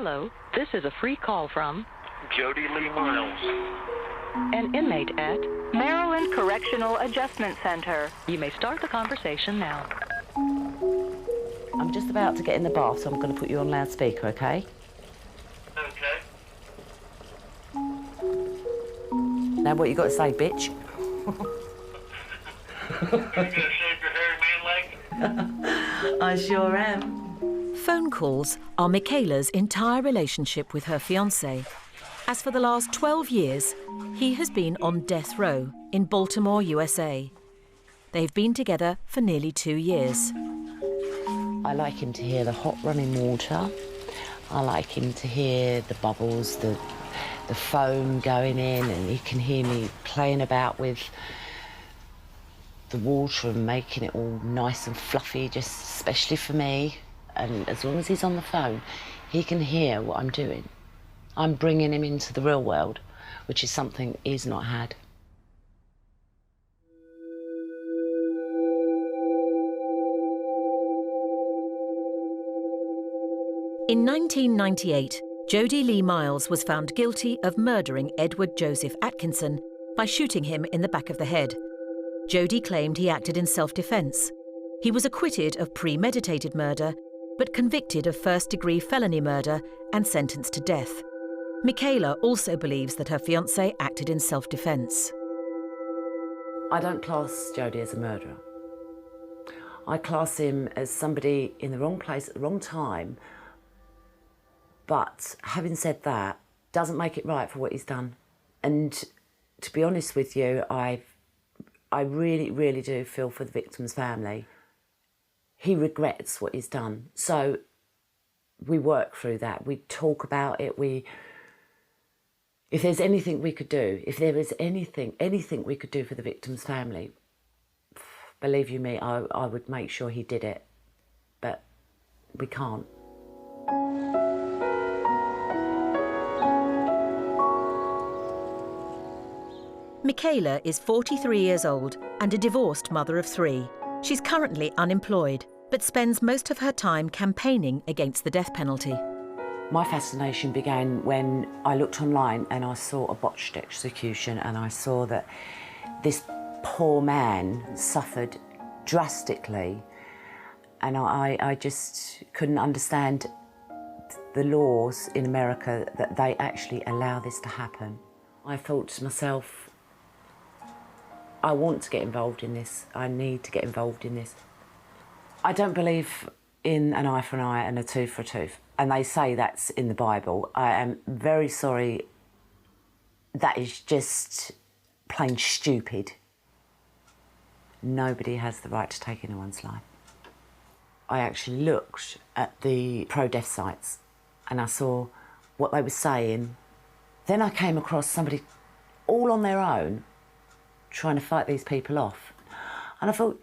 Hello, this is a free call from Jody Lee Miles. an inmate at Maryland Correctional Adjustment Center. You may start the conversation now. I'm just about to get in the bath, so I'm going to put you on loudspeaker, okay? Okay. Now what you got to say, bitch? Are you gonna shave your hairy man leg? I sure am. Phone calls are Michaela's entire relationship with her fiancé. As for the last 12 years, he has been on death row in Baltimore, USA. They've been together for nearly 2 years. I like him to hear the hot running water. I like him to hear the bubbles, the foam going in, and he can hear me playing about with the water and making it all nice and fluffy, just especially for me. And as long as he's on the phone, he can hear what I'm doing. I'm bringing him into the real world, which is something he's not had. In 1998, Jody Lee Miles was found guilty of murdering Edward Joseph Atkinson by shooting him in the back of the head. Jody claimed he acted in self-defense. He was acquitted of premeditated murder, but convicted of first-degree felony murder and sentenced to death. Michaela also believes that her fiancé acted in self-defense. I don't class Jody as a murderer. I class him as somebody in the wrong place at the wrong time. But having said that, doesn't make it right for what he's done. And to be honest with you, I really, really do feel for the victim's family. He regrets what he's done. So we work through that. We talk about it. If there's anything we could do, if there is anything we could do for the victim's family, believe you me, I would make sure he did it. But we can't. Michaela is 43 years old and a divorced mother of 3. She's currently unemployed, but spends most of her time campaigning against the death penalty. My fascination began when I looked online and I saw a botched execution, and I saw that this poor man suffered drastically, and I just couldn't understand the laws in America that they actually allow this to happen. I thought to myself, I want to get involved in this. I need to get involved in this. I don't believe in an eye for an eye and a tooth for a tooth. And they say that's in the Bible. I am very sorry. That is just plain stupid. Nobody has the right to take anyone's life. I actually looked at the pro-death sites and I saw what they were saying. Then I came across somebody all on their own trying to fight these people off. And I thought,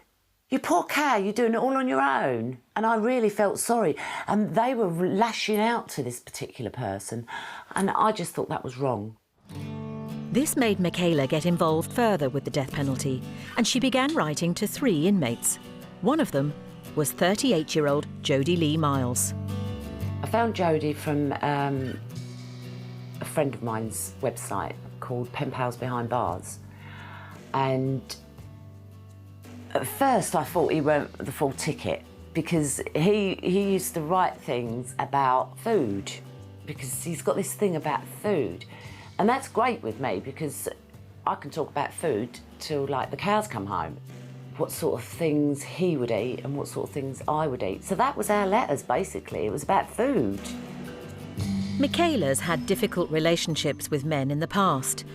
you poor cow, you're doing it all on your own. And I really felt sorry. And they were lashing out to this particular person. And I just thought that was wrong. This made Michaela get involved further with the death penalty, and she began writing to 3 inmates. One of them was 38-year-old Jody Lee Miles. I found Jody from a friend of mine's website called Pen Pals Behind Bars. And at first I thought he weren't the full ticket, because he used to write things about food, because he's got this thing about food. And that's great with me, because I can talk about food till like the cows come home. What sort of things he would eat and what sort of things I would eat. So that was our letters, basically. It was about food. Michaela's had difficult relationships with men in the past,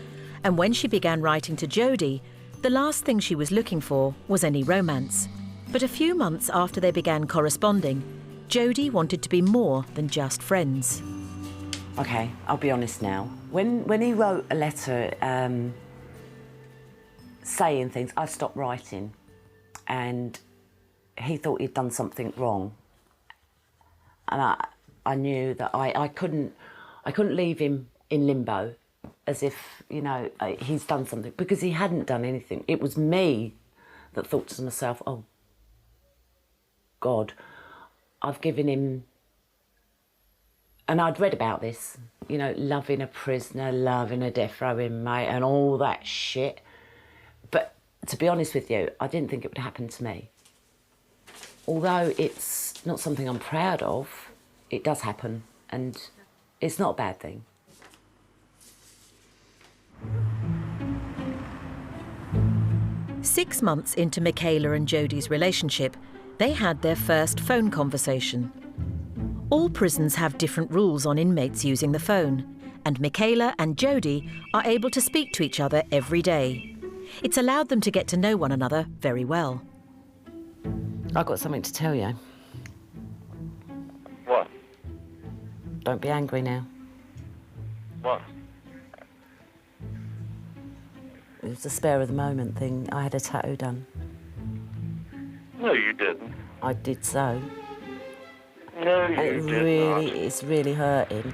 and when she began writing to Jody, the last thing she was looking for was any romance. But a few months after they began corresponding, Jody wanted to be more than just friends. Okay, I'll be honest now. When he wrote a letter saying things, I stopped writing, and he thought he'd done something wrong. And I knew that I couldn't leave him in limbo, as if, you know, he's done something, because he hadn't done anything. It was me that thought to myself, oh, God, I've given him And I'd read about this, you know, loving a prisoner, loving a death row inmate and all that shit. But to be honest with you, I didn't think it would happen to me. Although it's not something I'm proud of, it does happen, and it's not a bad thing. Six months into Michaela and Jody's relationship, they had their first phone conversation. All prisons have different rules on inmates using the phone, and Michaela and Jody are able to speak to each other every day. It's allowed them to get to know one another very well. I've got something to tell you. What? Don't be angry now. What? It was a spare of the moment thing. I had a tattoo done. No, you didn't. I did so. No, And you did not. it's really hurting.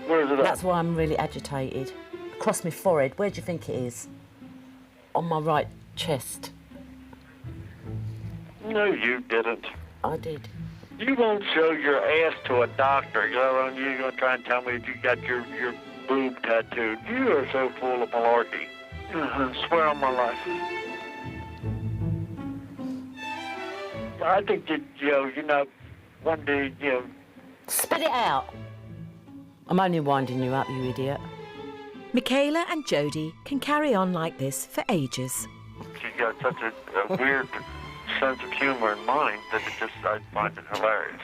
Where's it at? That's why I'm really agitated. Across my forehead, where do you think it is? On my right chest. No, you didn't. I did. You won't show your ass to a doctor. You're going to try and tell me that you got your boob tattooed. You are so full of malarkey. Swear on my life. I think that, one day, Spit it out. I'm only winding you up, you idiot. Michaela and Jody can carry on like this for ages. she's got such a weird sense of humor and mind that I find it hilarious.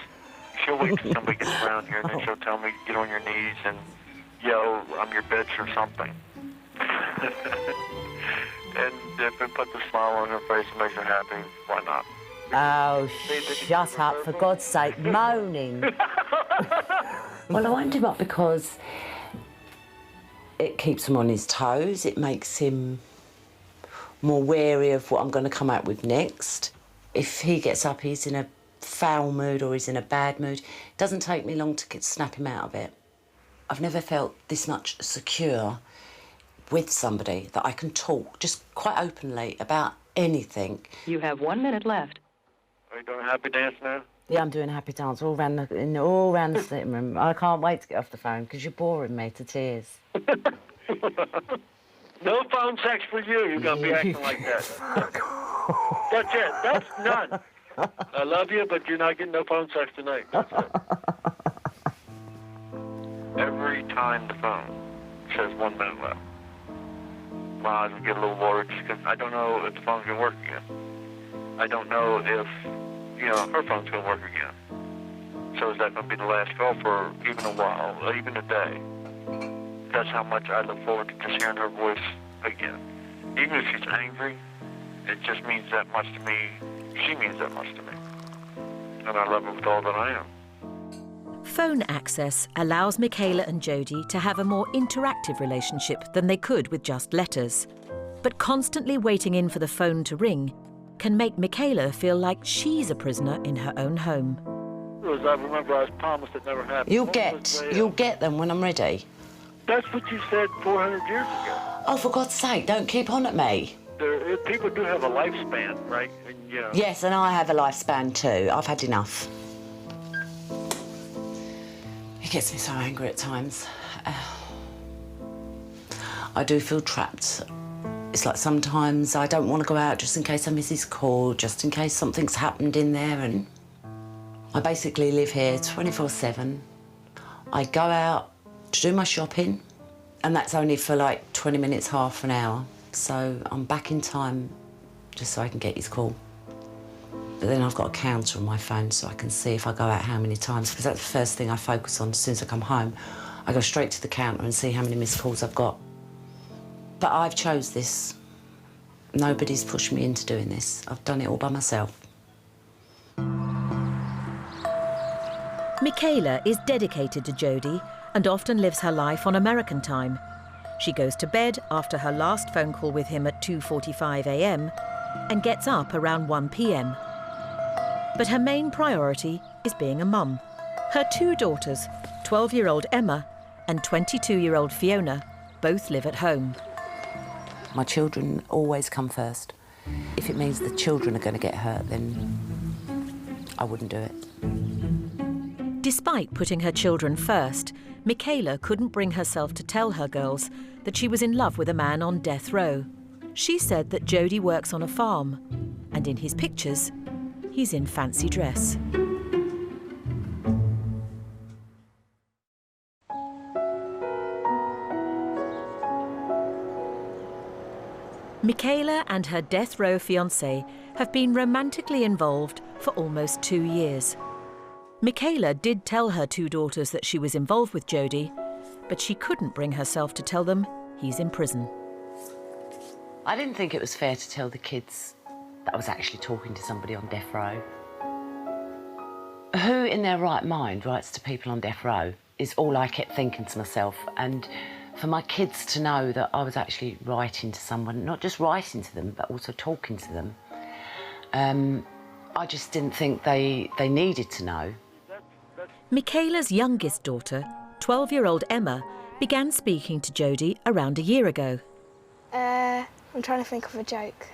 She'll wait till somebody gets around here and then she'll tell me, get on your knees and yell, I'm your bitch or something. And if it puts a smile on her face and makes her happy, why not? Oh, shut up, for God's sake, moaning. Well, I wind him up because it keeps him on his toes. It makes him more wary of what I'm going to come out with next. If he gets up, he's in a foul mood or he's in a bad mood, it doesn't take me long to snap him out of it. I've never felt this much secure with somebody that I can talk just quite openly about anything. You have 1 minute left. Are you doing a happy dance now? Yeah, I'm doing a happy dance all round the sitting room. I can't wait to get off the phone because you're boring me to tears. No phone sex for you. You're going to be acting like that. That's it. That's none. I love you, but you're not getting no phone sex tonight. That's it. Every time the phone says 1 minute left, my eyes will get a little worried because I don't know if the phone's going to work again. I don't know if, her phone's going to work again. So is that going to be the last call for even a while, or even a day? That's how much I look forward to just hearing her voice again. Even if she's angry, it just means that much to me. She means that much to me. And I love her with all that I am. Phone access allows Michaela and Jody to have a more interactive relationship than they could with just letters. But constantly waiting in for the phone to ring can make Michaela feel like she's a prisoner in her own home. As I remember, I was promised it never happened. You'll get them when I'm ready. That's what you said 400 years ago. Oh, for God's sake, don't keep on at me. People do have a lifespan, right? And, Yes, and I have a lifespan too. I've had enough. It gets me so angry at times. I do feel trapped. It's like sometimes I don't want to go out just in case I miss his call, just in case something's happened in there, and I basically live here 24/7. I go out to do my shopping, and that's only for like 20 minutes, half an hour. So I'm back in time just so I can get his call. But then I've got a counter on my phone so I can see if I go out how many times, because that's the first thing I focus on as soon as I come home. I go straight to the counter and see how many missed calls I've got. But I've chose this. Nobody's pushed me into doing this. I've done it all by myself. Michaela is dedicated to Jody and often lives her life on American time. She goes to bed after her last phone call with him at 2:45 a.m. and gets up around 1 p.m. But her main priority is being a mum. Her two daughters, 12-year-old Emma and 22-year-old Fiona, both live at home. My children always come first. If it means the children are going to get hurt, then I wouldn't do it. Despite putting her children first, Michaela couldn't bring herself to tell her girls that she was in love with a man on death row. She said that Jody works on a farm, and in his pictures, he's in fancy dress. Michaela and her death row fiancé have been romantically involved for almost 2 years. Michaela did tell her 2 daughters that she was involved with Jody, but she couldn't bring herself to tell them he's in prison. I didn't think it was fair to tell the kids that I was actually talking to somebody on death row. Who in their right mind writes to people on death row is all I kept thinking to myself. And for my kids to know that I was actually writing to someone, not just writing to them, but also talking to them, I just didn't think they needed to know. Michaela's youngest daughter, 12-year-old Emma, began speaking to Jody around a year ago. I'm trying to think of a joke.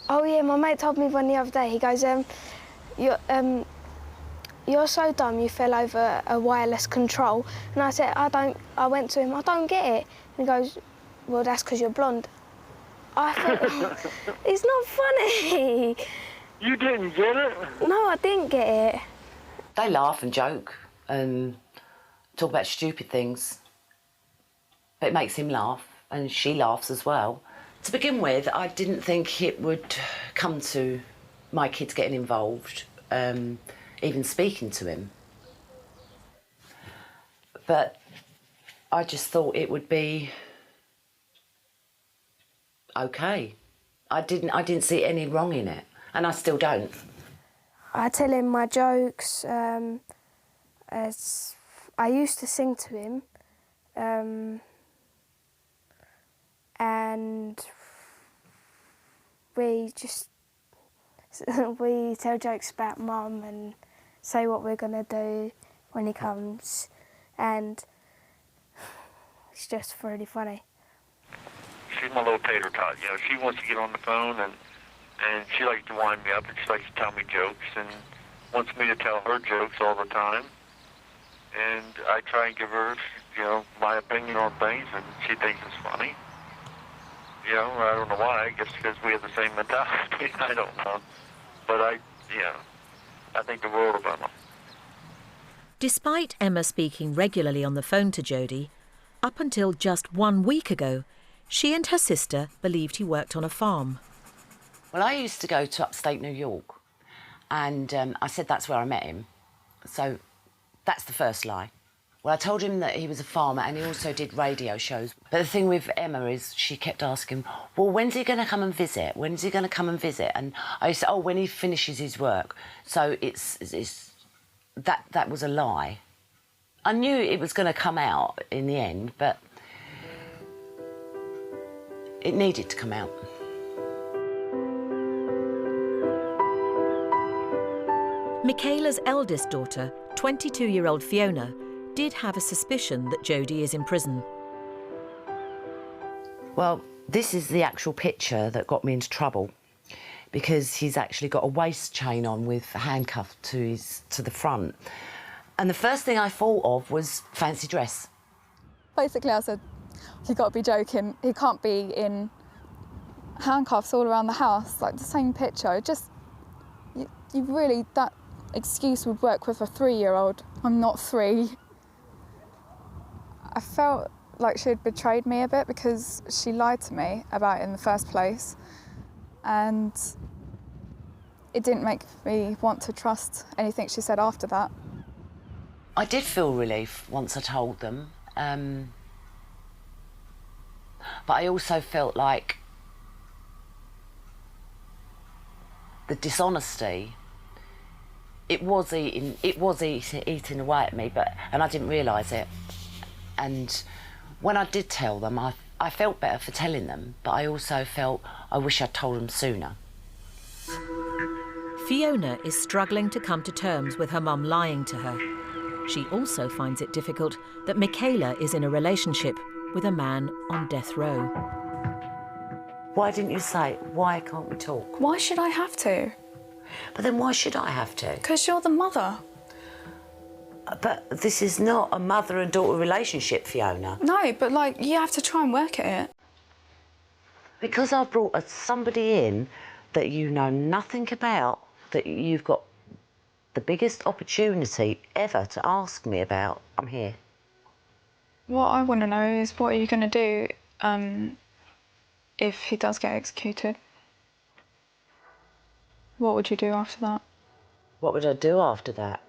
Oh yeah, my mate told me one the other day. He goes, you're so dumb you fell over a wireless control. And I said, I went to him, I don't get it. And he goes, well, that's because you're blonde. I thought, it's not funny. You didn't get it? No, I didn't get it. They laugh and joke and talk about stupid things. But it makes him laugh, and she laughs as well. To begin with, I didn't think it would come to my kids getting involved, even speaking to him. But I just thought it would be okay. I didn't see any wrong in it, and I still don't. I tell him my jokes. As I used to sing to him, and we tell jokes about Mum and say what we're gonna do when he comes, and it's just really funny. She's my little tater tot. You know, she wants to get on the phone and she likes to wind me up and she likes to tell me jokes and wants me to tell her jokes all the time. And I try and give her, you know, my opinion on things, and she thinks it's funny. You know, I don't know why. I guess because we have the same mentality. I don't know. But I think the world of Emma. Despite Emma speaking regularly on the phone to Jody, up until just 1 week ago, she and her sister believed he worked on a farm. Well, I used to go to upstate New York, and I said that's where I met him. So that's the first lie. Well, I told him that he was a farmer and he also did radio shows. But the thing with Emma is she kept asking, well, when's he going to come and visit? When's he going to come and visit? And I said, oh, when he finishes his work. So that was a lie. I knew it was going to come out in the end, but it needed to come out. Michaela's eldest daughter, 22-year-old Fiona, did have a suspicion that Jody is in prison. Well, this is the actual picture that got me into trouble, because he's actually got a waist chain on with a handcuff to the front. And the first thing I thought of was fancy dress. Basically, I said, you've got to be joking. He can't be in handcuffs all around the house, like the same picture. You really, that excuse would work with a 3-year-old. I'm not 3. I felt like she'd betrayed me a bit because she lied to me about it in the first place. And it didn't make me want to trust anything she said after that. I did feel relief once I told them. But I also felt like the dishonesty, it was eating away at me, and I didn't realise it. And when I did tell them, I felt better for telling them, but I also felt I wish I'd told them sooner. Fiona is struggling to come to terms with her mum lying to her. She also finds it difficult that Michaela is in a relationship with a man on death row. Why didn't you say, why can't we talk? Why should I have to? But then why should I have to? Because you're the mother. But this is not a mother and daughter relationship, Fiona. No, but, like, you have to try and work at it. Because I've brought somebody in that you know nothing about, that you've got the biggest opportunity ever to ask me about, I'm here. What I want to know is, what are you going to do if he does get executed? What would you do after that? What would I do after that?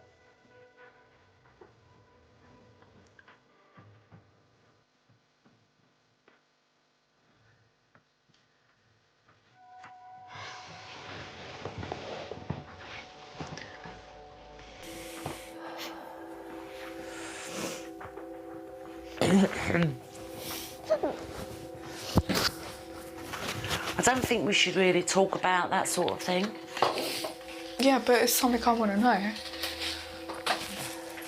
I don't think we should really talk about that sort of thing. Yeah, but it's something I want to know.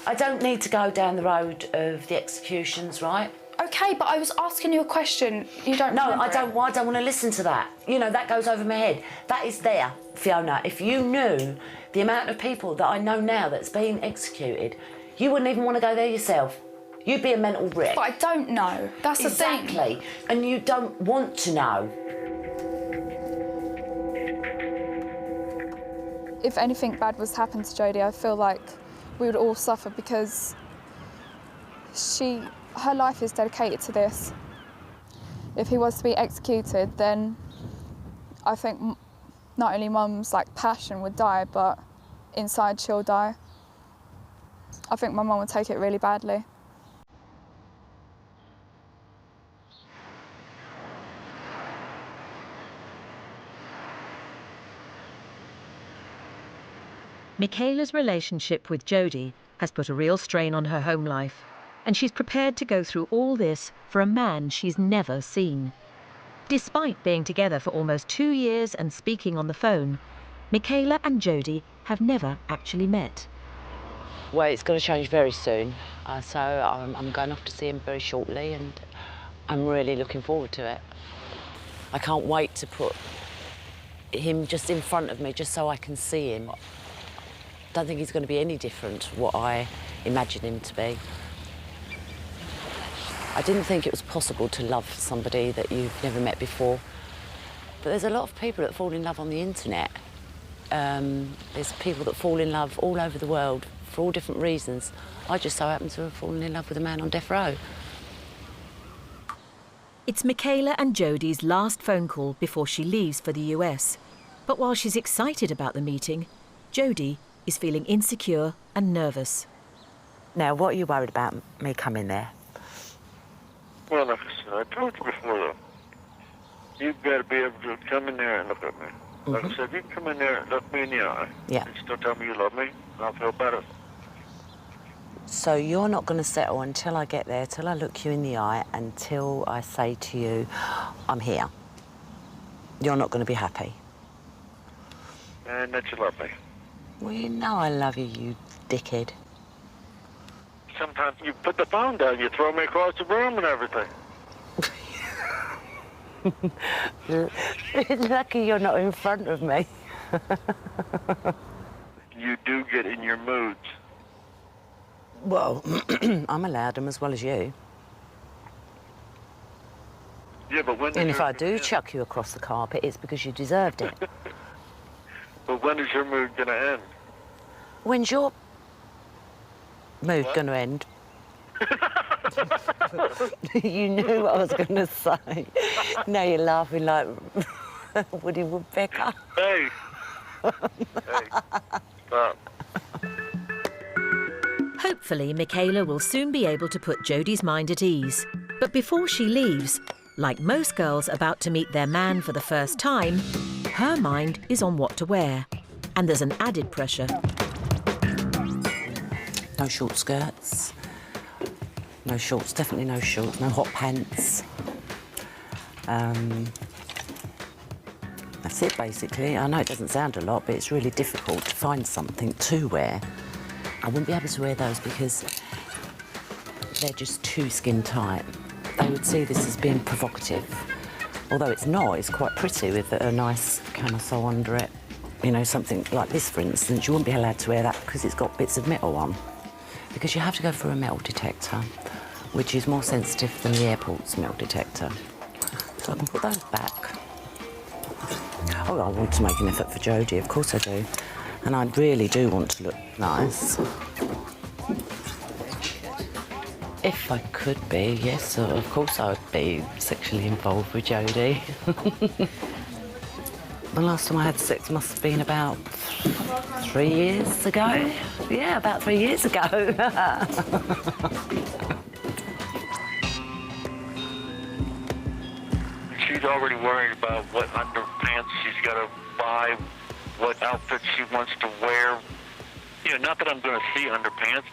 I don't need to go down the road of the executions, right? OK, but I was asking you a question. You don't No, remember I don't want to listen to that. You know, that goes over my head. That is there, Fiona. If you knew the amount of people that I know now that's been executed, you wouldn't even want to go there yourself. You'd be a mental wreck. But I don't know. That's the thing. Exactly. And you don't want to know. If anything bad was to happen to Jody, I feel like we would all suffer, because her life is dedicated to this. If he was to be executed, then I think not only Mum's passion would die, but inside she'll die. I think my mum would take it really badly. Michaela's relationship with Jody has put a real strain on her home life, and she's prepared to go through all this for a man she's never seen. Despite being together for almost 2 years and speaking on the phone, Michaela and Jody have never actually met. Well, it's going to change very soon, so I'm going off to see him very shortly, and I'm really looking forward to it. I can't wait to put him just in front of me, just so I can see him. I don't think he's going to be any different to what I imagine him to be. I didn't think it was possible to love somebody that you've never met before. But there's a lot of people that fall in love on the internet. There's people that fall in love all over the world for all different reasons. I just so happen to have fallen in love with a man on death row. It's Michaela and Jody's last phone call before she leaves for the US. But while she's excited about the meeting, Jody is feeling insecure and nervous. Now, what are you worried about me coming there? Well, like I said, I told you before, though, you've got to be able to come in there and look at me. Like I said, you can come in there and look me in the eye. Yeah. And still tell me you love me, and I'll feel better. So you're not going to settle until I get there, till I look you in the eye, until I say to you, I'm here. You're not going to be happy. And that you love me. Well, you know I love you, you dickhead. Sometimes you put the phone down, you throw me across the room and everything. Lucky you're not in front of me. You do get in your moods. Well, I'm allowed them as well as you. Yeah, but when... And if I do chuck you across the carpet, it's because you deserved it. But when is your mood going to end? When's your mood going to end? You knew what I was going to say. Now you're laughing like Woody Woodpecker. Hey! Hey, stop. Hopefully, Michaela will soon be able to put Jody's mind at ease. But before she leaves, like most girls about to meet their man for the first time, her mind is on what to wear. And there's an added pressure. No short skirts. No shorts, definitely no shorts. No hot pants. That's it, basically. I know it doesn't sound a lot, but it's really difficult to find something to wear. I wouldn't be able to wear those because they're just too skin tight. They would see this as being provocative. Although it's not, it's quite pretty with a nice camisole under it. You know, something like this, for instance, you wouldn't be allowed to wear that because it's got bits of metal on. because you have to go through a metal detector, which is more sensitive than the airport's metal detector. So I can put those back. Oh, I want to make an effort for Jody, of course I do. And I really do want to look nice. If I could be, yes, of course I would be sexually involved with Jody. The last time I had sex must have been about 3 years ago. Yeah, about 3 years ago. She's already worried about what underpants she's got to buy, what outfit she wants to wear. You know, not that I'm going to see underpants.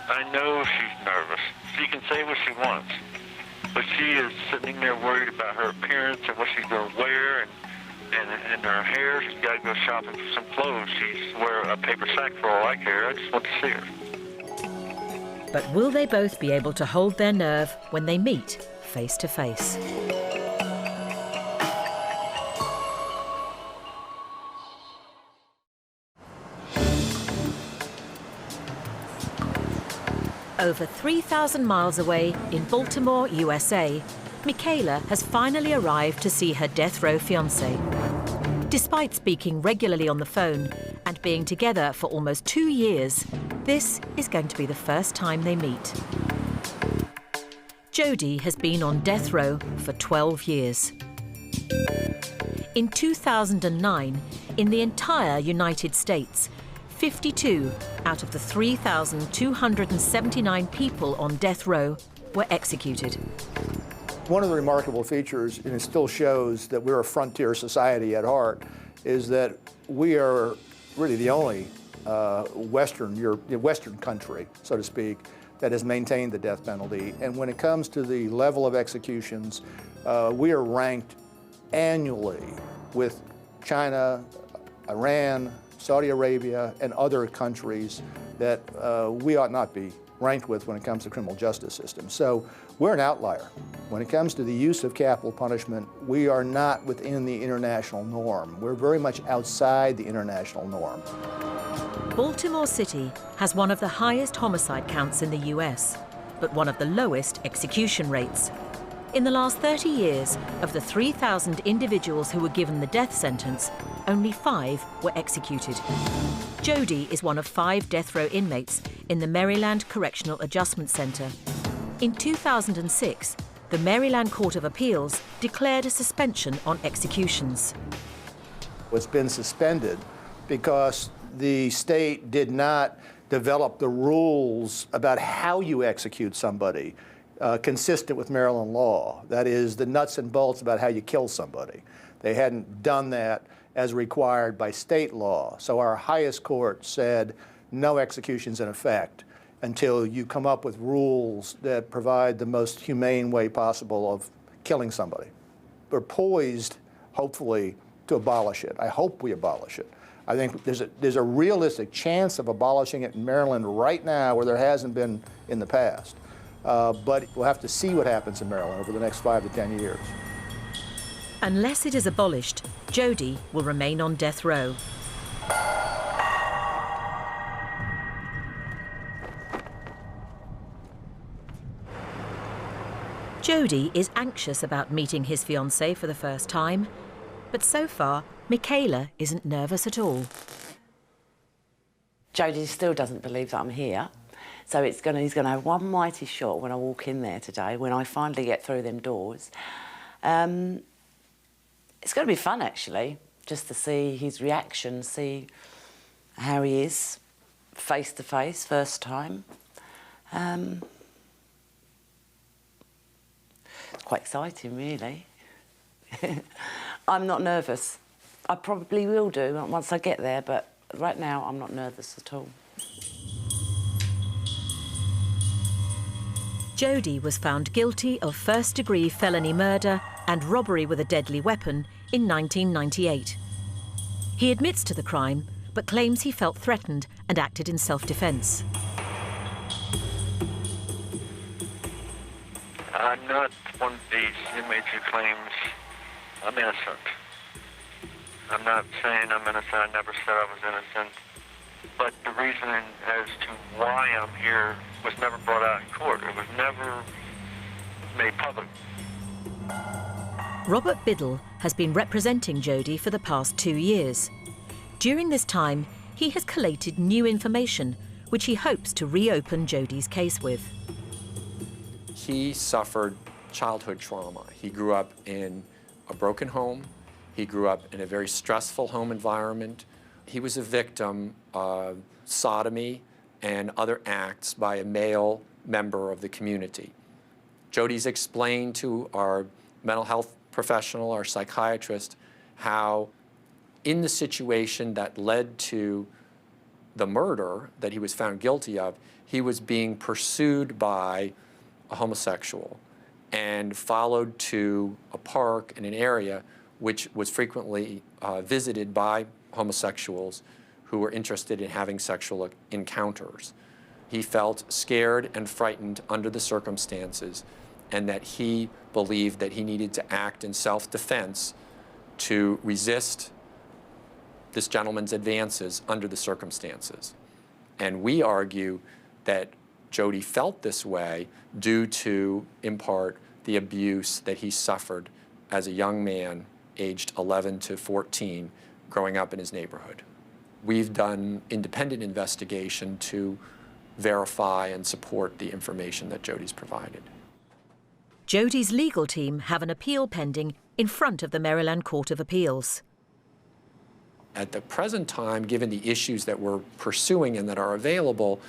I know she's nervous. She can say what she wants. But she is sitting there worried about her appearance and what she's going to wear and her hair. She's got to go shopping for some clothes. She's wear a paper sack for all I care. I just want to see her. But will they both be able to hold their nerve when they meet face to face? Over 3,000 miles away in Baltimore, USA, Michaela has finally arrived to see her death row fiancé. Despite speaking regularly on the phone and being together for almost 2 years, this is going to be the first time they meet. Jody has been on death row for 12 years. In 2009, in the entire United States, 52 out of the 3,279 people on death row were executed. One of the remarkable features, and it still shows that we're a frontier society at heart, is that we are really the only Western country, so to speak, that has maintained the death penalty. And when it comes to the level of executions, we are ranked annually with China, Iran, Saudi Arabia, and other countries that we ought not be ranked with when it comes to the criminal justice system. So we're an outlier. When it comes to the use of capital punishment, we are not within the international norm. We're very much outside the international norm. Baltimore City has one of the highest homicide counts in the US, but one of the lowest execution rates. In the last 30 years, of the 3,000 individuals who were given the death sentence, only 5 were executed. Jody is one of 5 death row inmates in the Maryland Correctional Adjustment Center. In 2006, the Maryland Court of Appeals declared a suspension on executions. It's been suspended because the state did not develop the rules about how you execute somebody consistent with Maryland law. That is, the nuts and bolts about how you kill somebody. They hadn't done that as required by state law. So our highest court said no executions in effect until you come up with rules that provide the most humane way possible of killing somebody. We're poised, hopefully, to abolish it. I hope we abolish it. I think there's a realistic chance of abolishing it in Maryland right now where there hasn't been in the past. But we'll have to see what happens in Maryland over the next 5 to 10 years. Unless it is abolished, Jody will remain on death row. Jody is anxious about meeting his fiancée for the first time, but so far, Michaela isn't nervous at all. Jody still doesn't believe that I'm here. So he's going to have one mighty shot when I walk in there today, when I finally get through them doors. It's going to be fun, actually, just to see his reaction, see how he is face to face, first time. It's quite exciting, really. I'm not nervous. I probably will do once I get there, but right now I'm not nervous at all. Jody was found guilty of first-degree felony murder and robbery with a deadly weapon in 1998. He admits to the crime, but claims he felt threatened and acted in self-defense. I'm not one of these inmates who claims I'm innocent. I'm not saying I'm innocent. I never said I was innocent. but the reasoning as to why I'm here was never brought out in court. It was never made public. Robert Biddle has been representing Jody for the past 2 years. During this time, he has collated new information, which he hopes to reopen Jody's case with. He suffered childhood trauma. He grew up in a broken home. He grew up in a very stressful home environment. He was a victim of sodomy and other acts by a male member of the community. Jody's explained to our mental health professional, our psychiatrist, how in the situation that led to the murder that he was found guilty of, he was being pursued by a homosexual and followed to a park in an area which was frequently visited by homosexuals who were interested in having sexual encounters. He felt scared and frightened under the circumstances, and that he believed that he needed to act in self-defense to resist this gentleman's advances under the circumstances. And we argue that Jody felt this way due to, in part, the abuse that he suffered as a young man, aged 11 to 14, growing up in his neighborhood. We've done independent investigation to verify and support the information that Jody's provided. Jody's legal team have an appeal pending in front of the Maryland Court of Appeals. At the present time, given the issues that we're pursuing and that are available,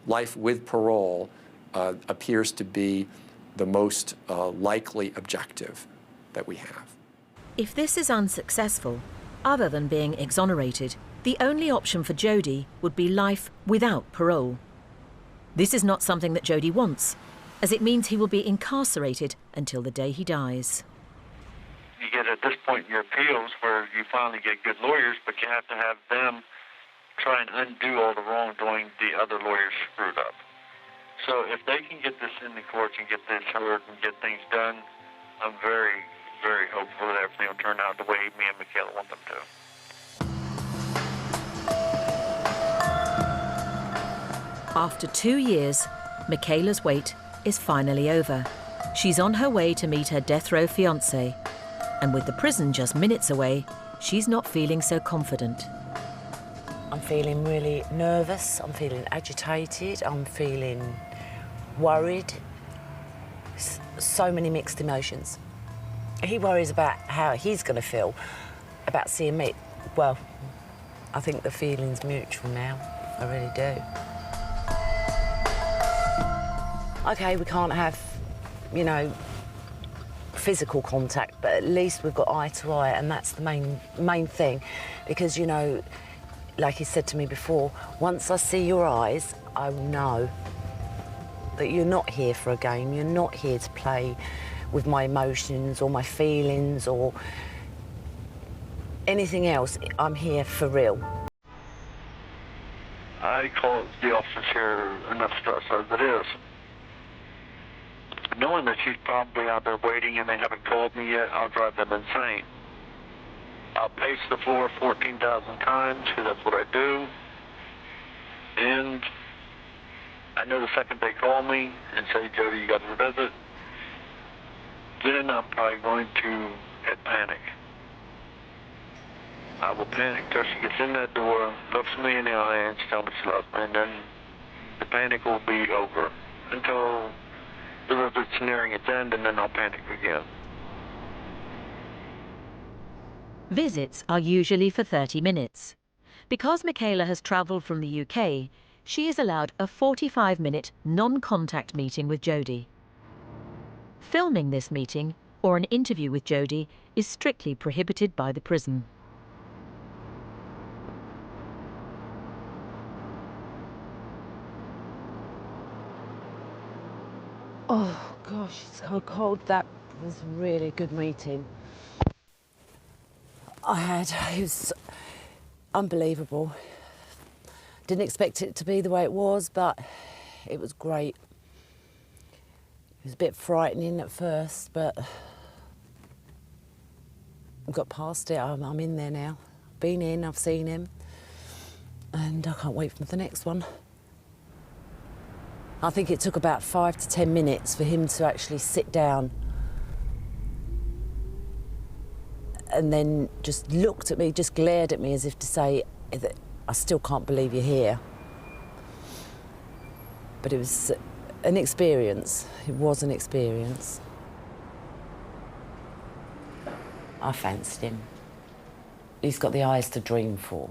life with parole appears to be the most likely objective that we have. If this is unsuccessful, other than being exonerated, the only option for Jody would be life without parole. This is not something that Jody wants, as it means he will be incarcerated until the day he dies. You get at this point in your appeals where you finally get good lawyers, but you have to have them try and undo all the wrongdoing the other lawyers screwed up. So if they can get this in the courts and get this heard and get things done, I'm very, very hopeful that everything will turn out the way me and Michaela want them to. After 2 years, Michaela's wait is finally over. She's on her way to meet her death row fiancé, and with the prison just minutes away, she's not feeling so confident. I'm feeling really nervous, I'm feeling agitated, I'm feeling worried. So many mixed emotions. He worries about how he's going to feel about seeing me. Well, I think the feeling's mutual now, I really do. OK, we can't have, you know, physical contact, but at least we've got eye to eye, and that's the main thing. Because, you know, like he said to me before, once I see your eyes, I will know that you're not here for a game, you're not here to play with my emotions or my feelings or anything else. I'm here for real. I call the officers here enough stress as it is. Knowing that she's probably out there waiting and they haven't called me yet, I'll drive them insane. I'll pace the floor 14,000 times, because that's what I do. And I know the second they call me and say, Jody, you got to visit, then I'm probably going to hit panic. I will panic till she gets in that door, looks me in the eye, and she tells me she loves me, and then the panic will be over until the visit's nearing its end, and then I'll panic again. Visits are usually for 30 minutes. Because Michaela has travelled from the UK, she is allowed a 45-minute non-contact meeting with Jody. Filming this meeting or an interview with Jody is strictly prohibited by the prison. Oh gosh, it's so cold. That was really a good meeting. It was unbelievable. Didn't expect it to be the way it was, but it was great. It was a bit frightening at first, but I've got past it. I'm in there now. Been in, I've seen him. and I can't wait for the next one. I think it took about 5 to 10 minutes for him to actually sit down and then just looked at me, just glared at me as if to say, I still can't believe you're here. But it was an experience. It was an experience. I fancied him. He's got the eyes to dream for.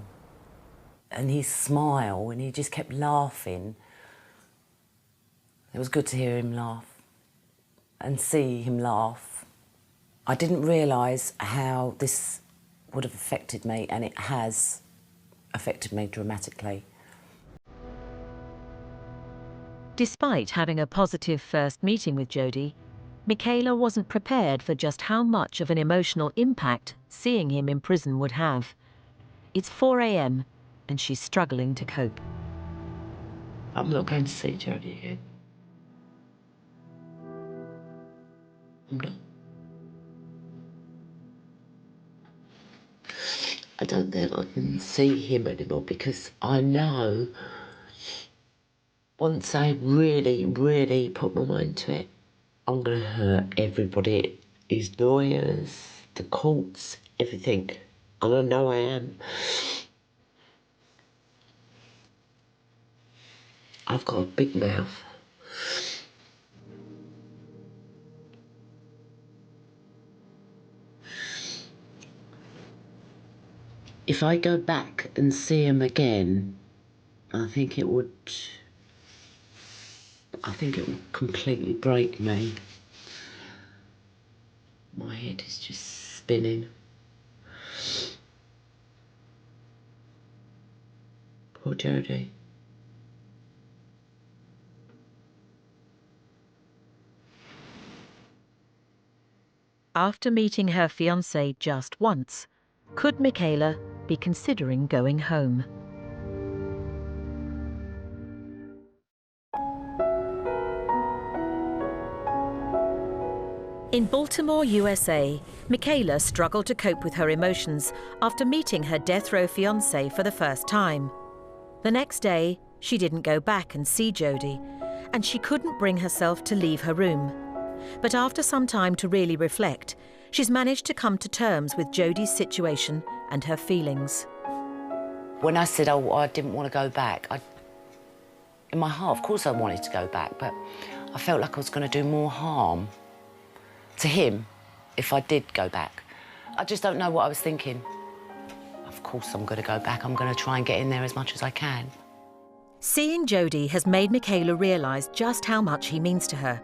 And his smile, and he just kept laughing. It was good to hear him laugh and see him laugh. I didn't realise how this would have affected me, and it has affected me dramatically. Despite having a positive first meeting with Jody, Michaela wasn't prepared for just how much of an emotional impact seeing him in prison would have. It's 4 a.m. and she's struggling to cope. I'm not going to see Jody again. I'm not. I don't think I can see him anymore because I know once I really, really put my mind to it, I'm going to hurt everybody, his lawyers, the courts, everything. And I know I am. I've got a big mouth. If I go back and see him again, I think it would completely break me. My head is just spinning. Poor Jody. After meeting her fiancé just once, could Michaela be considering going home? In Baltimore, USA, Michaela struggled to cope with her emotions after meeting her death row fiancé for the first time. The next day, she didn't go back and see Jody, and she couldn't bring herself to leave her room. But after some time to really reflect, she's managed to come to terms with Jody's situation and her feelings. When I said, oh, I didn't want to go back, in my heart, of course I wanted to go back, but I felt like I was going to do more harm to him if I did go back. I just don't know what I was thinking. Of course I'm going to go back. I'm going to try and get in there as much as I can. Seeing Jody has made Michaela realise just how much he means to her.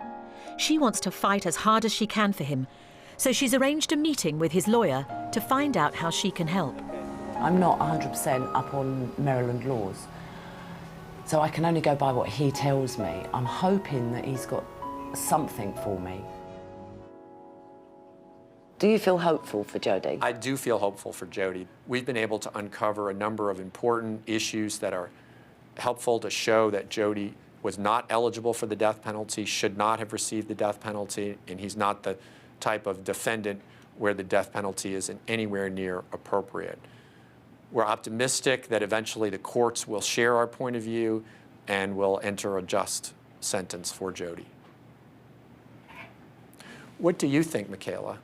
She wants to fight as hard as she can for him, so she's arranged a meeting with his lawyer to find out how she can help. I'm not 100% up on Maryland laws, so I can only go by what he tells me. I'm hoping that he's got something for me. Do you feel hopeful for Jody? I do feel hopeful for Jody. We've been able to uncover a number of important issues that are helpful to show that Jody was not eligible for the death penalty, should not have received the death penalty, and he's not the type of defendant where the death penalty isn't anywhere near appropriate. We're optimistic that eventually the courts will share our point of view and will enter a just sentence for Jody. What do you think, Michaela?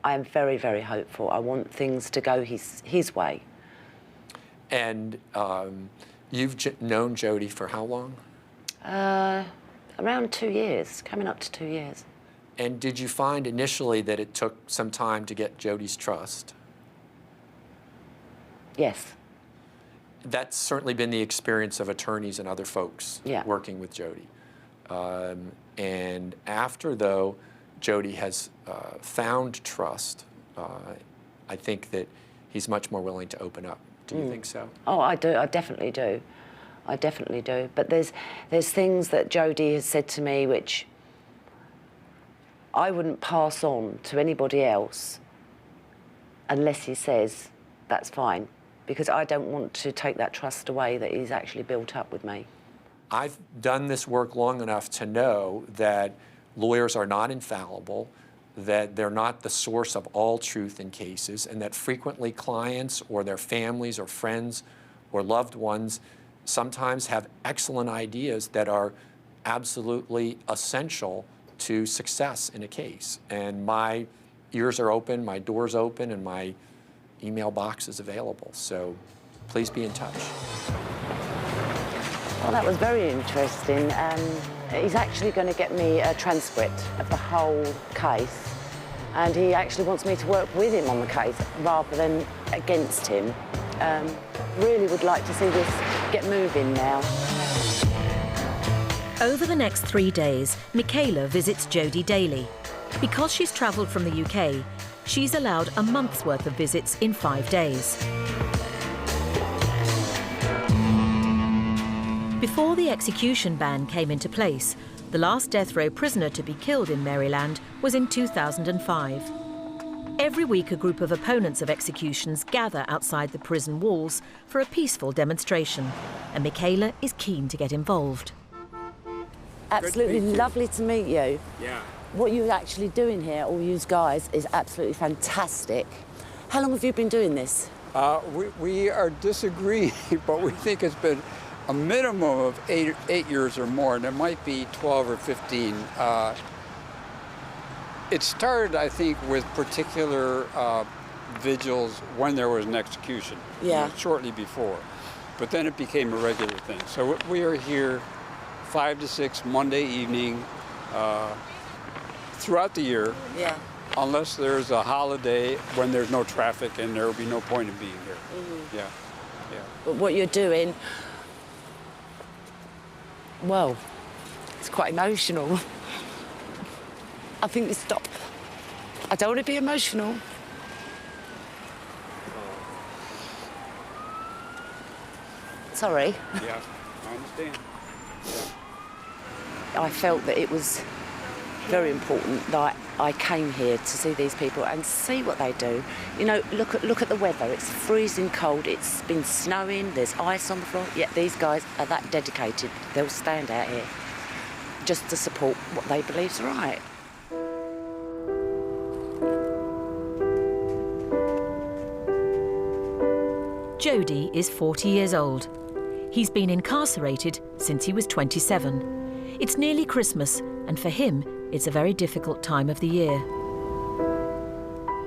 I am very, very hopeful. I want things to go his way. And you've known Jody for how long? Around 2 years, coming up to 2 years. And did you find initially that it took some time to get Jody's trust? Yes. That's certainly been the experience of attorneys and other folks working with Jody. And after, though, Jody has found trust, I think that he's much more willing to open up. Do you think so? Oh, I do. I definitely do. I definitely do. But there's things that Jody has said to me which I wouldn't pass on to anybody else unless he says that's fine, because I don't want to take that trust away that he's actually built up with me. I've done this work long enough to know that lawyers are not infallible, that they're not the source of all truth in cases, and that frequently clients or their families or friends or loved ones sometimes have excellent ideas that are absolutely essential to success in a case. And my ears are open, my door's open, and my email box is available. So please be in touch. Well, that was very interesting. He's actually going to get me a transcript of the whole case, and he actually wants me to work with him on the case rather than against him. Really would like to see this get moving now. Over the next 3 days, Michaela visits Jody daily. Because she's travelled from the UK, she's allowed a month's worth of visits in 5 days. Before the execution ban came into place, the last death row prisoner to be killed in Maryland was in 2005. Every week, a group of opponents of executions gather outside the prison walls for a peaceful demonstration, and Michaela is keen to get involved. Absolutely lovely to meet you. Yeah. What you're actually doing here, all you guys, is absolutely fantastic. How long have you been doing this? We are disagreeing, but we think it's been a minimum of eight years or more, and it might be 12 or 15. It started, I think, with particular vigils when there was an execution, yeah, shortly before. But then it became a regular thing. So we are here 5 to 6 Monday evening throughout the year, yeah, unless there's a holiday when there's no traffic and there will be no point in being here. Mm-hmm. Yeah, yeah. But what you're doing, well, it's quite emotional. I think you stop. I don't want to be emotional. Sorry. Yeah, I understand. I felt that it was very important that I came here to see these people and see what they do. You know, look at the weather. It's freezing cold. It's been snowing. There's ice on the floor. Yet these guys are that dedicated. They'll stand out here just to support what they believe is right. Jody is 40 years old. He's been incarcerated since he was 27. It's nearly Christmas, and for him, it's a very difficult time of the year.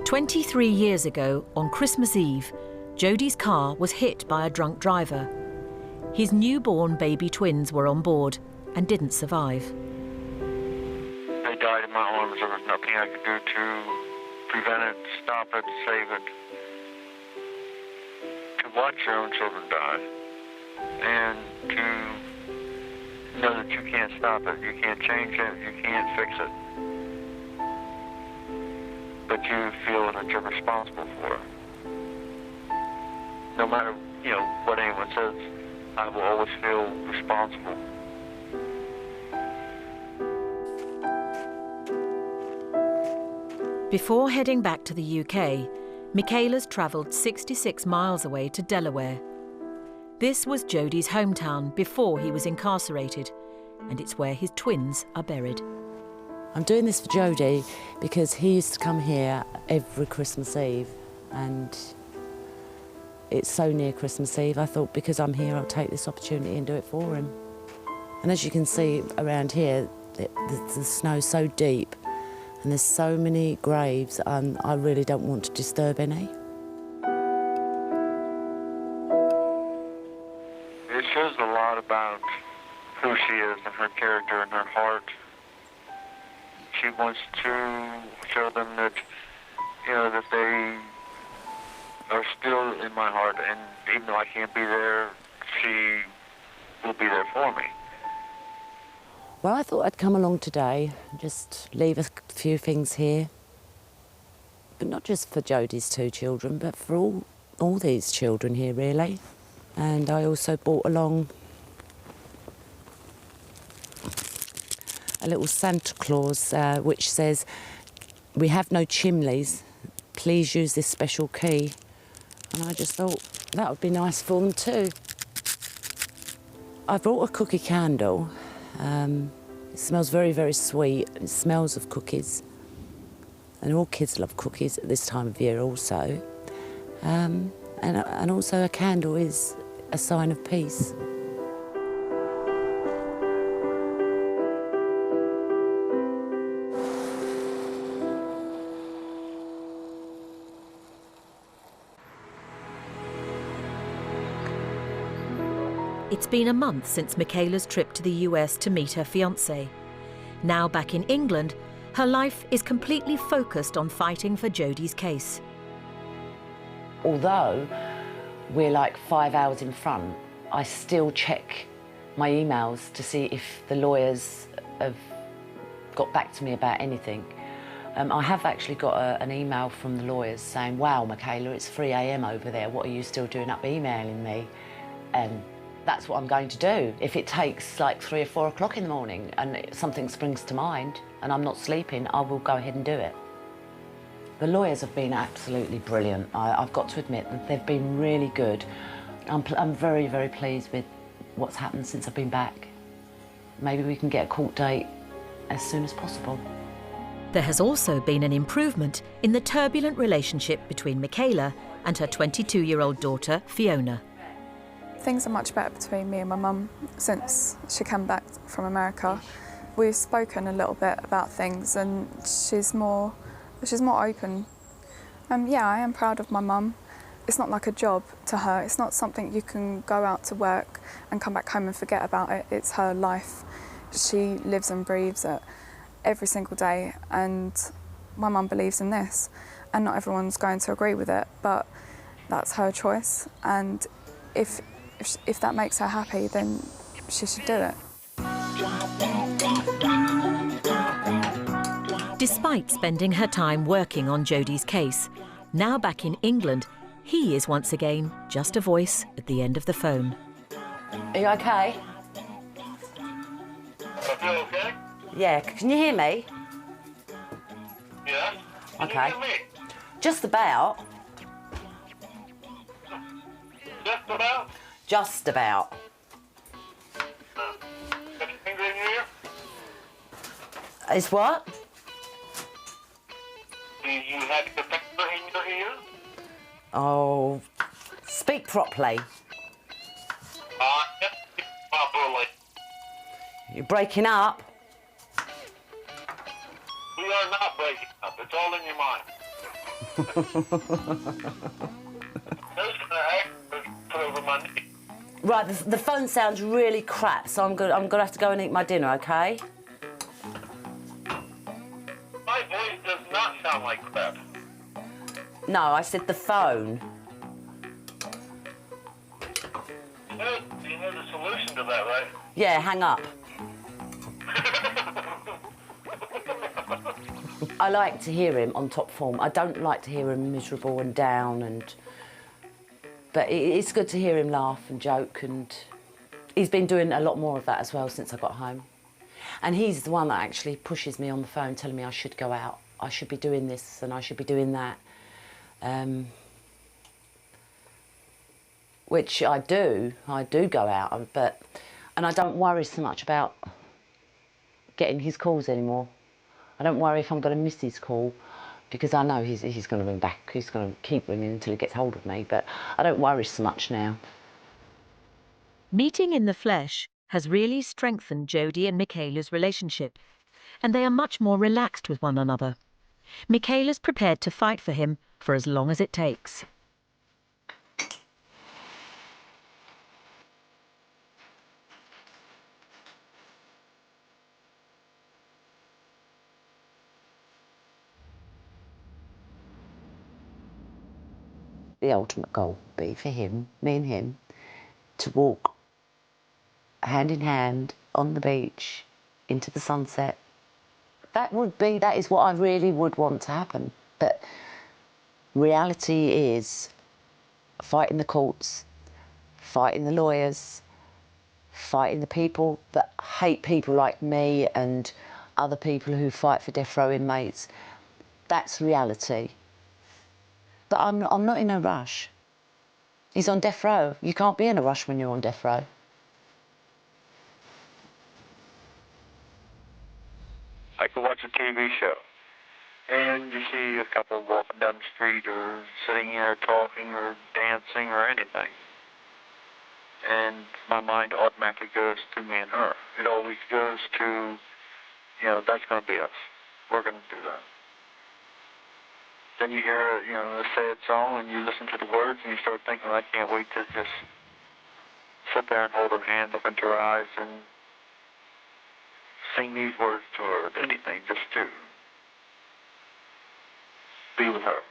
23 years ago, on Christmas Eve, Jody's car was hit by a drunk driver. His newborn baby twins were on board and didn't survive. They died in my arms. There was nothing I could do to prevent it, stop it, save it. To watch your own children die and to know that you can't stop it, you can't change it, you can't fix it, but you feel that you're responsible for it. No matter, what anyone says, I will always feel responsible. Before heading back to the UK, Michaela's travelled 66 miles away to Delaware. This was Jody's hometown before he was incarcerated, and it's where his twins are buried. I'm doing this for Jody because he used to come here every Christmas Eve, and it's so near Christmas Eve, I thought because I'm here I'll take this opportunity and do it for him. And as you can see around here, the snow's so deep and there's so many graves, and I really don't want to disturb any. It shows a lot about who she is and her character and her heart. She wants to show them that, that they are still in my heart, and even though I can't be there, she will be there for me. Well, I thought I'd come along today and just leave a few things here. But not just for Jody's 2 children, but for all these children here, really. And I also brought along a little Santa Claus, which says, "We have no chimneys, please use this special key." And I just thought that would be nice for them too. I brought a cookie candle. It smells very, very sweet. It smells of cookies. And all kids love cookies at this time of year also. And also a candle is a sign of peace. It's been a month since Michaela's trip to the US to meet her fiancé. Now back in England, her life is completely focused on fighting for Jody's case. Although we're like 5 hours in front, I still check my emails to see if the lawyers have got back to me about anything. I have actually got an email from the lawyers saying, wow, Michaela, it's 3 a.m. over there. What are you still doing up emailing me? And that's what I'm going to do. If it takes like 3 or 4 o'clock in the morning and something springs to mind and I'm not sleeping, I will go ahead and do it. The lawyers have been absolutely brilliant. I've got to admit that they've been really good. I'm very, very pleased with what's happened since I've been back. Maybe we can get a court date as soon as possible. There has also been an improvement in the turbulent relationship between Michaela and her 22-year-old daughter, Fiona. Things are much better between me and my mum since she came back from America. We've spoken a little bit about things and she's more open. Yeah, I am proud of my mum. It's not like a job to her. It's not something you can go out to work and come back home and forget about it. It's her life. She lives and breathes it every single day, and my mum believes in this. And not everyone's going to agree with it, but that's her choice. And if that makes her happy, then she should do it. Despite spending her time working on Jody's case, now back in England, he is once again just a voice at the end of the phone. Are you okay? I feel okay? Yeah, can you hear me? Yeah. Okay. Can you hear me? Just about. Just about? Just about. Got your finger in your ear? Is what? Do you have your finger in your ear? Oh, speak properly. Yes, properly. You're breaking up. We are not breaking up. It's all in your mind. Those kind of actors put over my knee. Right, the phone sounds really crap, so I'm gonna have to go and eat my dinner, okay? My voice does not sound like crap. No, I said the phone. You know the solution to that, right? Yeah, hang up. I like to hear him on top form. I don't like to hear him miserable and down, but it's good to hear him laugh and joke, and he's been doing a lot more of that as well since I got home. And he's the one that actually pushes me on the phone, telling me I should go out, I should be doing this and I should be doing that. Which I do go out, and I don't worry so much about getting his calls anymore. I don't worry if I'm going to miss his call, because I know he's going to ring back. He's going to keep ringing until he gets hold of me, but I don't worry so much now. Meeting in the flesh has really strengthened Jody and Michaela's relationship, and they are much more relaxed with one another. Michaela's prepared to fight for him for as long as it takes. The ultimate goal would be for him, me and him, to walk hand in hand on the beach into the sunset. That is what I really would want to happen. But reality is fighting the courts, fighting the lawyers, fighting the people that hate people like me and other people who fight for death row inmates. That's reality. But I'm not in a rush. He's on death row. You can't be in a rush when you're on death row. I could watch a TV show, and you see a couple walking down the street or sitting here talking or dancing or anything. and my mind automatically goes to me and her. It always goes to, that's going to be us. We're going to do that. Then you hear, a sad song, and you listen to the words, and you start thinking, I can't wait to just sit there and hold her hand, look into her eyes, and sing these words to her, anything, just to be with her.